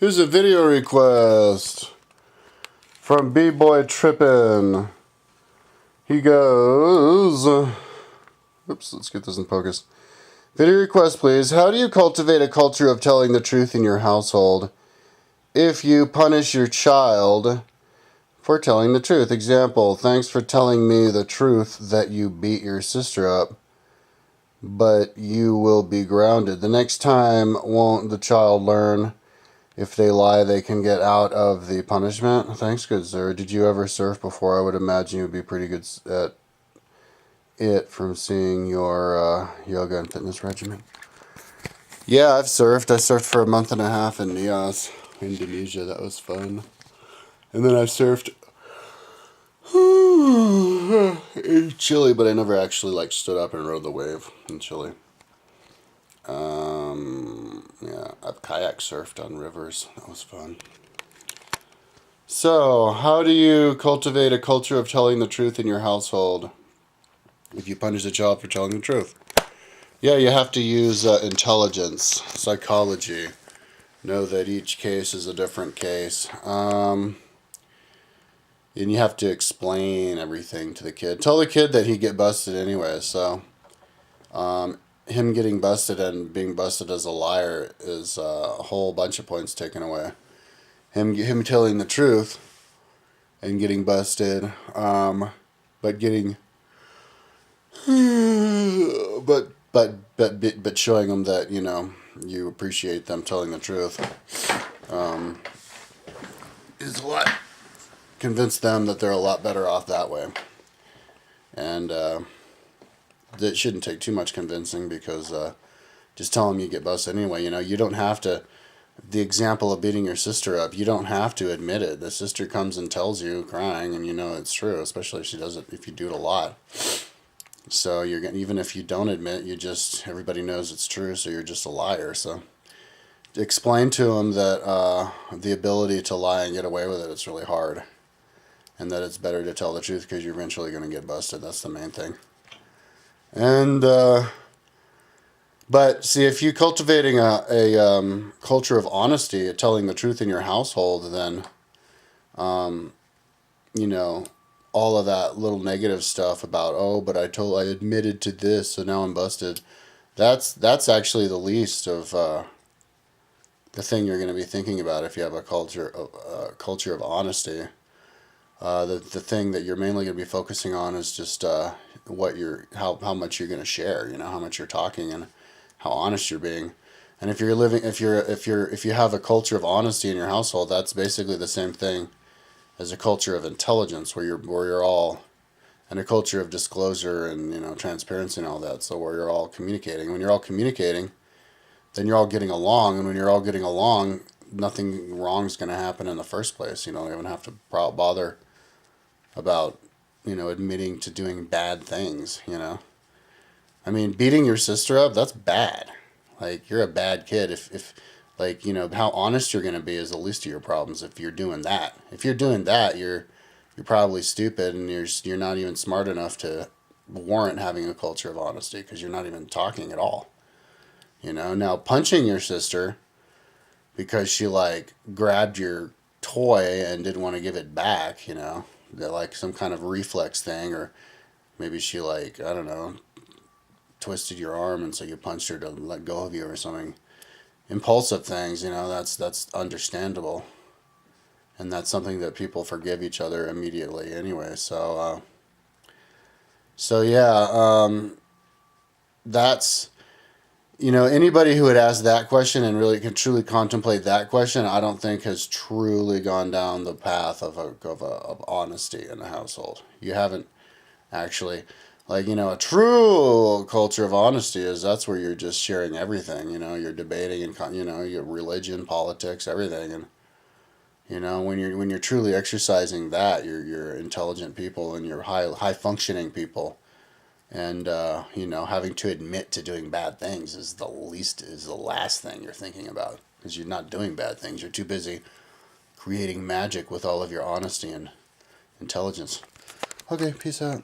Here's a video request from B-Boy Trippin'. He goes, oops, let's get this in focus. Video request, please. How do you cultivate a culture of telling the truth in your household if you punish your child for telling the truth? Example, thanks for telling me the truth that you beat your sister up, but you will be grounded. The next time, won't the child learn if they lie, they can get out of the punishment? Thanks, good sir. Did you ever surf before? I would imagine you would be pretty good at it from seeing your yoga and fitness regimen. Yeah, I've surfed. I surfed for a month and a half in Nias, Indonesia. That was fun. And then I surfed in Chile, but I never actually stood up and rode the wave in Chile. Yeah, I've kayak surfed on rivers. That was fun. So, how do you cultivate a culture of telling the truth in your household if you punish a child for telling the truth? Yeah, you have to use intelligence, psychology. Know that each case is a different case. And you have to explain everything to the kid. Tell the kid that he'd get busted anyway, so him getting busted and being busted as a liar is a whole bunch of points taken away. Him telling the truth and getting busted, but getting but showing them that you appreciate them telling the truth is a lot. Convince them that they're a lot better off that way, and that shouldn't take too much convincing, because just tell them you get busted anyway. You don't have to. The example of beating your sister up, you don't have to admit it. The sister comes and tells you, crying, and it's true. Especially if she does it, if you do it a lot. So even if you don't admit, everybody knows it's true. So you're just a liar. So explain to them that the ability to lie and get away with it's really hard, and that it's better to tell the truth because you're eventually going to get busted. That's the main thing. And but see, if you're cultivating a culture of honesty, telling the truth in your household, then all of that little negative stuff about, but I admitted to this, so now I'm busted. That's actually the least of the thing you're going to be thinking about if you have a culture of honesty. The thing that you're mainly going to be focusing on is just how much you're going to share. How much you're talking and how honest you're being. And if you have a culture of honesty in your household, that's basically the same thing as a culture of intelligence, where you're all, and a culture of disclosure and transparency and all that. So where you're all communicating. When you're all communicating, then you're all getting along, and when you're all getting along, nothing wrong is going to happen in the first place. You don't even have to bother about admitting to doing bad things. I mean, beating your sister up, that's bad. You're a bad kid if how honest you're going to be is the least of your problems. If you're doing that, you're probably stupid, and you're not even smart enough to warrant having a culture of honesty, because you're not even talking at all. Now punching your sister because she grabbed your toy and didn't want to give it back, that some kind of reflex thing, or maybe she I don't know, twisted your arm and so you punched her to let go of you or something. Impulsive things, that's understandable, and that's something that people forgive each other immediately anyway. So yeah, that's anybody who would ask that question and really can truly contemplate that question, I don't think has truly gone down the path of honesty in the household. You haven't actually. A true culture of honesty that's where you're just sharing everything. You're debating and your religion, politics, everything, and when you're truly exercising that, you're intelligent people and you're high functioning people, and having to admit to doing bad things is the last thing you're thinking about, because you're not doing bad things. You're too busy creating magic with all of your honesty and intelligence. Okay, peace out.